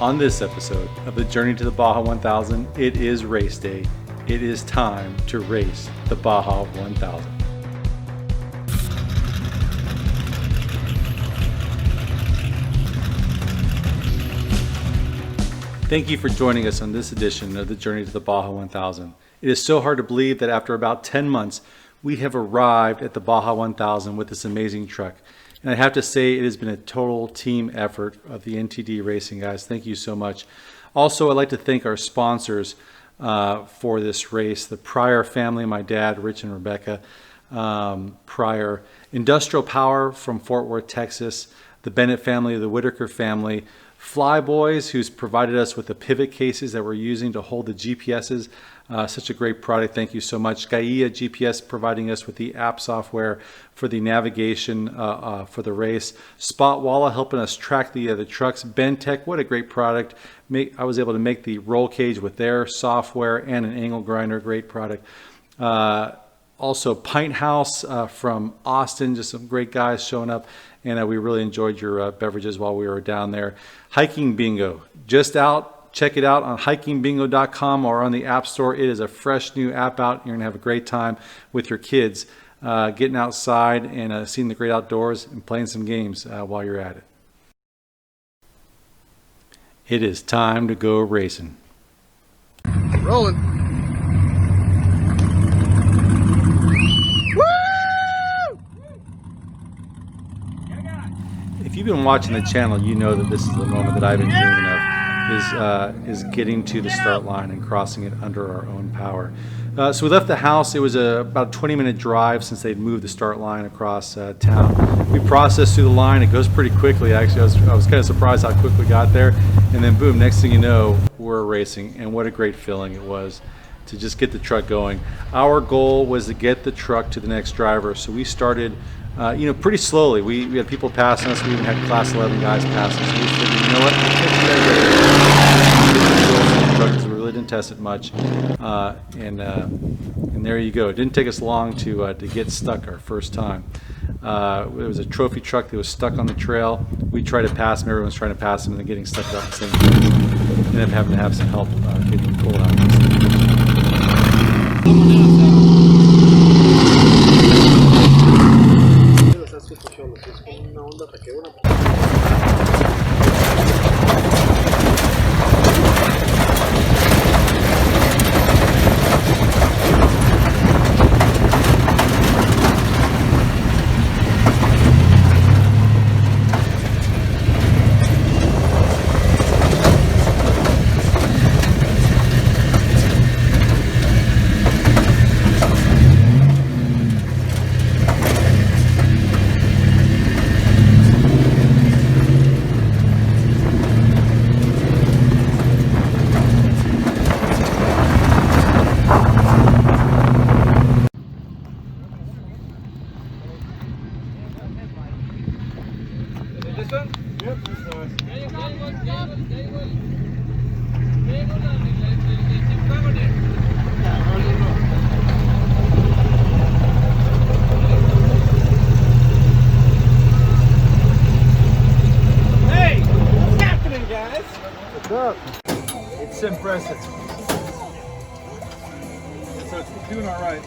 On this episode of the Journey to the Baja 1000, it is race day. It is time to race the Baja 1000. Thank you for joining us on this edition of the Journey to the Baja 1000. It is so hard to believe that after about 10 months, we have arrived at the Baja 1000 with this amazing truck. And I have to say, it has been a total team effort of the NTD Racing guys. Thank you so much. Also, I'd like to thank our sponsors for this race, the Pryor family, my dad, Rich and Rebecca Pryor, Industrial Power from Fort Worth, Texas, the Bennett family, the Whitaker family, Flyboys, who's provided us with the pivot cases that we're using to hold the GPSs. Such a great product. Thank you so much. Gaia GPS providing us with the app software for the navigation for the race. Spotwalla helping us track the trucks. Bentech, what a great product. I was able to make the roll cage with their software and an angle grinder. Great product. Also Pint House from Austin, just some great guys showing up, and we really enjoyed your beverages while we were down there. Hiking Bingo, just out. Check it out on hikingbingo.com or on the App Store. It is a fresh new app out. You're going to have a great time with your kids getting outside and seeing the great outdoors and playing some games while you're at it. It is time to go racing. Rolling. If you've been watching the channel, you know that this is the moment that I've been dreaming of, is getting to the start line and crossing it under our own power. So we left the house. It was about a 20-minute drive since they'd moved the start line across town. We processed through the line. It goes pretty quickly, actually. I was kind of surprised how quick we got there. And then boom, next thing you know, we're racing. And what a great feeling it was to just get the truck going. Our goal was to get the truck to the next driver. So we started pretty slowly. We had people passing us. We even had class 11 guys passing us. So we figured, you know what? We really didn't test it much. And there you go. It didn't take us long to get stuck our first time. It was a trophy truck that was stuck on the trail. We tried to pass him. Everyone's trying to pass him and then getting stuck about the same time. Ended up having to have some help getting pulled out. It's impressive. So it's doing all right.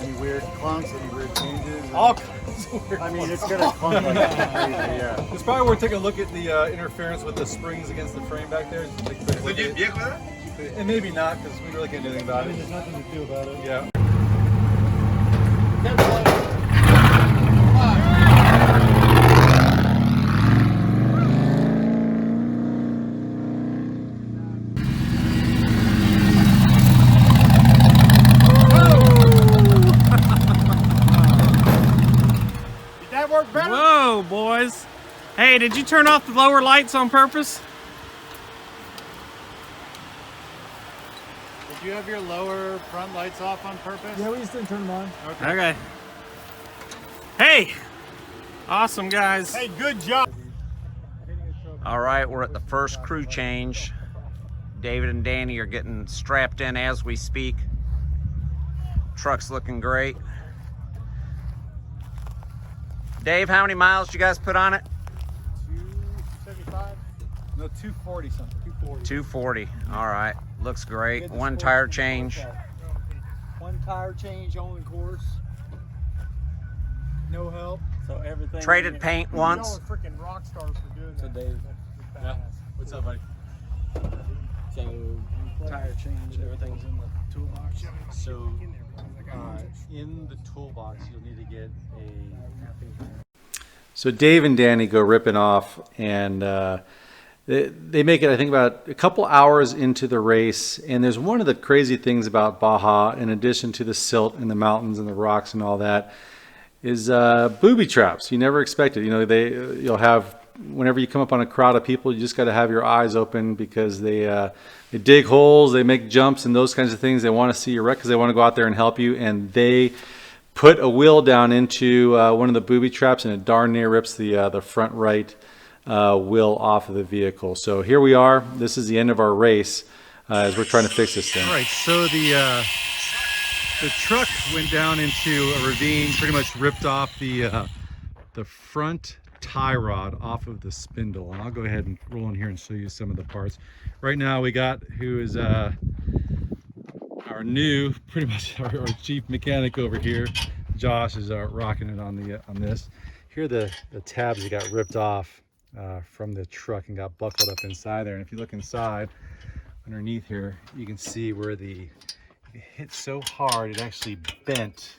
Any weird clunks, any weird changes? All kinds of weird ones. It's gonna clunk like crazy, yeah. It's probably worth taking a look at the interference with the springs against the frame back there. And maybe not, because we really can't do anything about it. There's nothing to do about it. Yeah. Whoa, boys. Hey, did you turn off the lower lights on purpose? Did you have your lower front lights off on purpose? Yeah, we just didn't turn them on. Okay. Hey, awesome, guys. Hey, good job. All right, we're at the first crew change. David and Danny are getting strapped in as we speak. Truck's looking great. Dave, how many miles did you guys put on it? 275. No, 240 something. 240. 240. All right, looks great. One tire change. One tire change on course. No help. So everything. Traded paint once. Freaking rock stars for doing that. Dave. Yeah. What's up, buddy? So tire change, everything's in the toolbox. So, in the toolbox, you'll need to get a. So Dave and Danny go ripping off, and they make it, I think, about a couple hours into the race. And there's one of the crazy things about Baja, in addition to the silt and the mountains and the rocks and all that, is booby traps. You never expect it. You know, you'll have, whenever you come up on a crowd of people, you just got to have your eyes open, because they dig holes, they make jumps and those kinds of things. They want to see your wreck because they want to go out there and help you. And they put a wheel down into one of the booby traps, and it darn near rips the front right wheel off of the vehicle. So here we are. This is the end of our race as we're trying to fix this thing. All right, so the truck went down into a ravine, pretty much ripped off the front tie rod off of the spindle. And I'll go ahead and roll in here and show you some of the parts. Right now we got, who is our new, pretty much our chief mechanic over here. Josh is rocking it on this. Here are the tabs that got ripped off from the truck and got buckled up inside there. And if you look inside, underneath here, you can see where it hit so hard it actually bent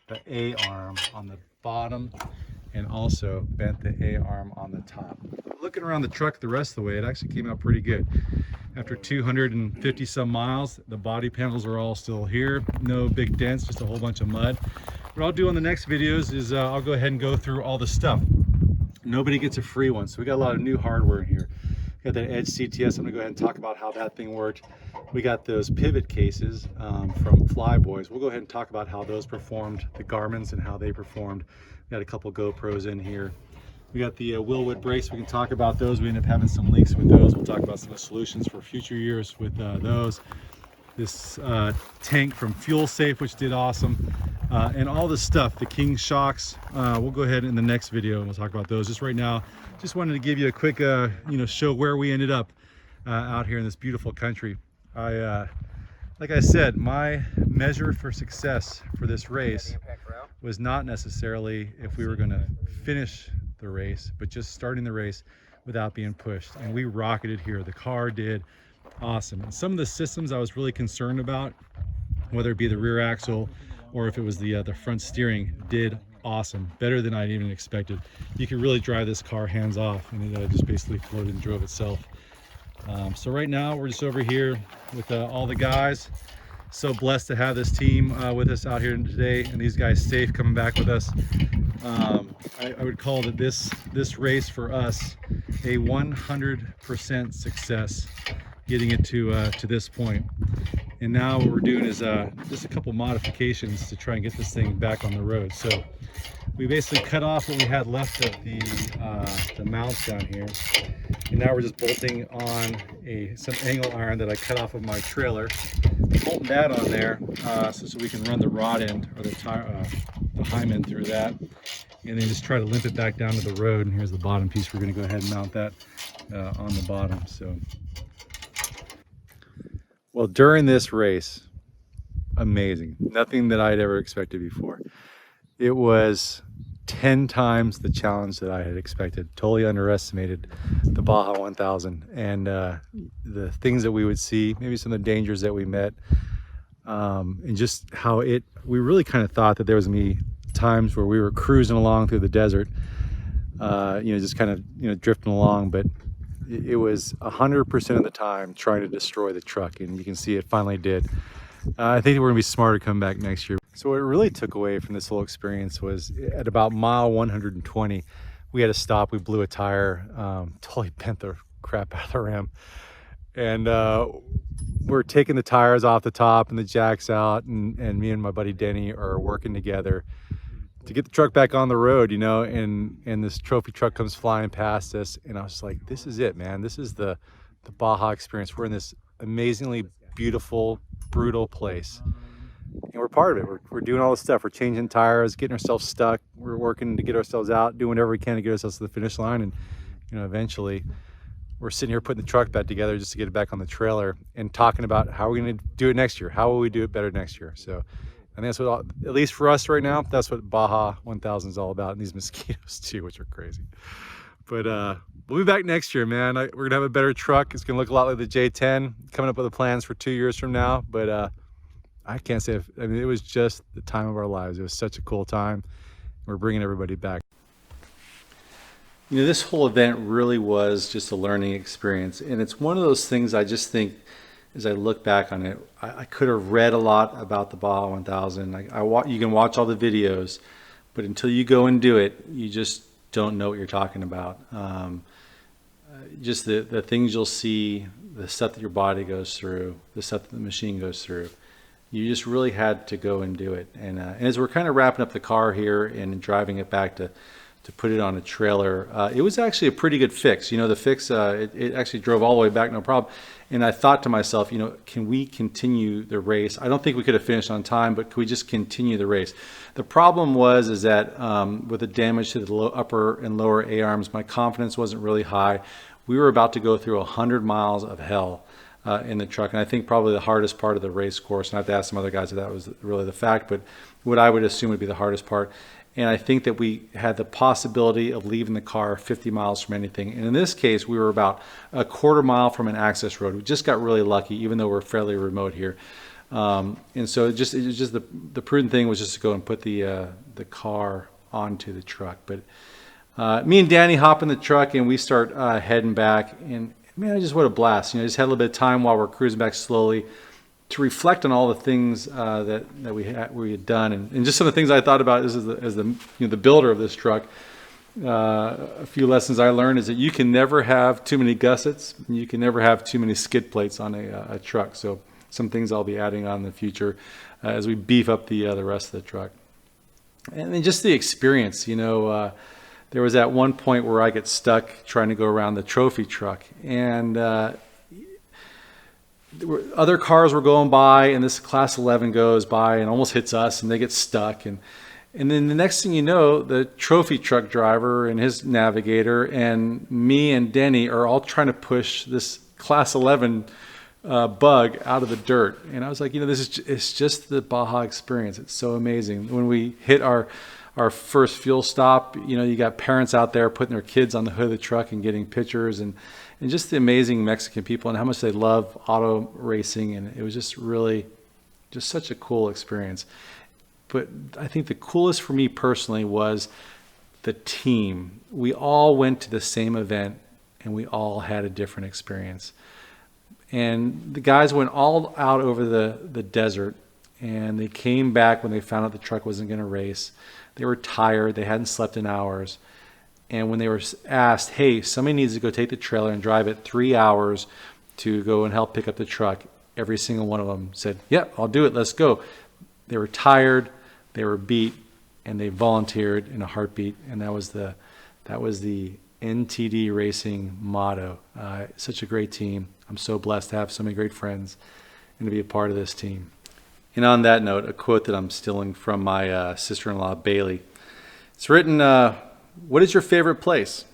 the A-arm on the bottom, and also bent the A-arm on the top. Looking around the truck the rest of the way, it actually came out pretty good. After 250 some miles, the body panels are all still here. No big dents, just a whole bunch of mud. What I'll do on the next videos is I'll go ahead and go through all the stuff. Nobody gets a free one, so we got a lot of new hardware in here. We got that Edge CTS. I'm gonna go ahead and talk about how that thing worked. We got those pivot cases from Flyboys. We'll go ahead and talk about how those performed, the Garmin's and how they performed. We got a couple GoPros in here. We got the Willwood brakes. We can talk about those. We ended up having some leaks with those. We'll talk about some of the solutions for future years with those. This tank from Fuel Safe, which did awesome. And all the stuff, the King shocks, we'll go ahead in the next video and we'll talk about those. Just right now, just wanted to give you a quick, show where we ended up out here in this beautiful country. Like I said, my measure for success for this race was not necessarily if we were going to finish the race, but just starting the race without being pushed. And we rocketed here. The car did awesome. And some of the systems I was really concerned about, whether it be the rear axle or if it was the front steering, did awesome, better than I even expected. You could really drive this car hands off, and it just basically floated and drove itself. So right now we're just over here with all the guys. So blessed to have this team with us out here today, and these guys safe coming back with us. I would call it this race for us a 100% success, getting it to this point. And now what we're doing is just a couple modifications to try and get this thing back on the road. So we basically cut off what we had left of the mounts down here, and now we're just bolting on some angle iron that I cut off of my trailer, bolting that on there so we can run the rod end or the hymen through that, and then just try to limp it back down to the road. And here's the bottom piece. We're going to go ahead and mount that on the bottom. So, well, during this race, amazing. Nothing that I'd ever expected before. It was 10 times the challenge that I had expected. Totally underestimated the Baja 1000 and the things that we would see, maybe some of the dangers that we met, and just how we really kind of thought that there was gonna be times where we were cruising along through the desert, just kind of, drifting along, but it was 100% of the time trying to destroy the truck, and you can see it finally did. I think we're gonna be smarter coming back next year. So what it really took away from this whole experience was at about mile 120, we had to stop. We blew a tire, totally bent the crap out of the rim. And we're taking the tires off the top and the jacks out, and me and my buddy Denny are working together to get the truck back on the road, and this trophy truck comes flying past us, and I was like, this is it, man. This is the Baja experience. We're in this amazingly beautiful, brutal place, and we're part of it. We're doing all this stuff. We're changing tires, getting ourselves stuck. We're working to get ourselves out, doing whatever we can to get ourselves to the finish line, and eventually we're sitting here putting the truck back together just to get it back on the trailer and talking about how we're going to do it next year. How will we do it better next year? So I think that's what, at least for us right now, that's what Baja 1000 is all about, and these mosquitoes too, which are crazy. But we'll be back next year, man. We're going to have a better truck. It's going to look a lot like the J10, coming up with the plans for 2 years from now. But I can't say, I mean, it was just the time of our lives. It was such a cool time. We're bringing everybody back. You know, this whole event really was just a learning experience. And it's one of those things I just think, as I look back on it, I could have read a lot about the Baja 1000. You can watch all the videos, but until you go and do it, you just don't know what you're talking about. Just the things you'll see, the stuff that your body goes through, the stuff that the machine goes through. You just really had to go and do it. And as we're kind of wrapping up the car here and driving it back to put it on a trailer, it was actually a pretty good fix. You know, the fix, it actually drove all the way back, no problem. And I thought to myself, you know, can we continue the race? I don't think we could have finished on time, but could we just continue the race? The problem is that with the damage to the upper and lower A-arms, my confidence wasn't really high. We were about to go through 100 miles of hell in the truck. And I think probably the hardest part of the race course, and I have to ask some other guys if that was really the fact, but what I would assume would be the hardest part. And I think that we had the possibility of leaving the car 50 miles from anything. And in this case, we were about a quarter mile from an access road. We just got really lucky, even though we're fairly remote here. And so it was just the prudent thing was just to go and put the car onto the truck. But me and Danny hop in the truck and we start heading back. And man, what a blast. You know, just had a little bit of time while we're cruising back slowly to reflect on all the things that we had done, and just some of the things I thought about as the builder of this truck. A few lessons I learned is that you can never have too many gussets, and you can never have too many skid plates on a truck. So some things I'll be adding on in the future as we beef up the rest of the truck. And then just the experience, you know. There was at one point where I get stuck trying to go around the trophy truck, and other cars were going by, and this class 11 goes by and almost hits us, and they get stuck. And then the next thing you know, the trophy truck driver and his navigator and me and Denny are all trying to push this class 11 bug out of the dirt. And I was like, you know, it's just the Baja experience. It's so amazing. When we hit our first fuel stop, you know, you got parents out there putting their kids on the hood of the truck and getting pictures, and just the amazing Mexican people and how much they love auto racing. And it was just really just such a cool experience. But I think the coolest for me personally was the team. We all went to the same event and we all had a different experience. And the guys went all out over the desert, and they came back when they found out the truck wasn't going to race. They were tired. They hadn't slept in hours. And when they were asked, hey, somebody needs to go take the trailer and drive it 3 hours to go and help pick up the truck, every single one of them said, yep, I'll do it. Let's go. They were tired. They were beat, and they volunteered in a heartbeat. And that was the NTD Racing motto. Such a great team. I'm so blessed to have so many great friends and to be a part of this team. And on that note, a quote that I'm stealing from my sister-in-law, Bailey. It's written, what is your favorite place?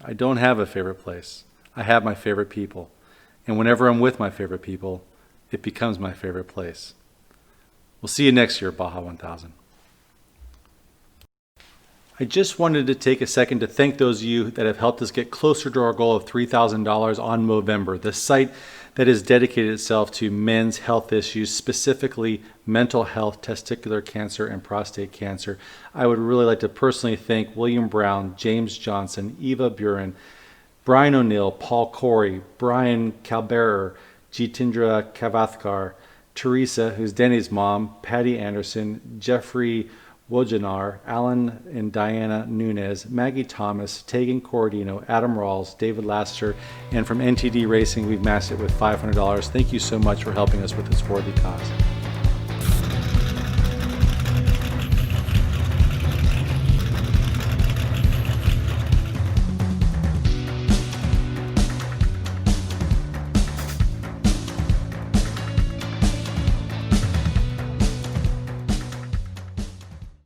I don't have a favorite place. I have my favorite people. And whenever I'm with my favorite people, it becomes my favorite place. We'll see you next year, Baja 1000. I just wanted to take a second to thank those of you that have helped us get closer to our goal of $3,000 on Movember, the site that has dedicated itself to men's health issues, specifically mental health, testicular cancer, and prostate cancer. I would really like to personally thank William Brown, James Johnson, Eva Buren, Brian O'Neill, Paul Corey, Brian Calberer, Jitendra Kavathkar, Teresa, who's Denny's mom, Patty Anderson, Jeffrey Wojanar, Alan and Diana Nunez, Maggie Thomas, Tegan Corradino, Adam Rawls, David Laster, and from NTD Racing, we've matched it with $500. Thank you so much for helping us with this worthy cause.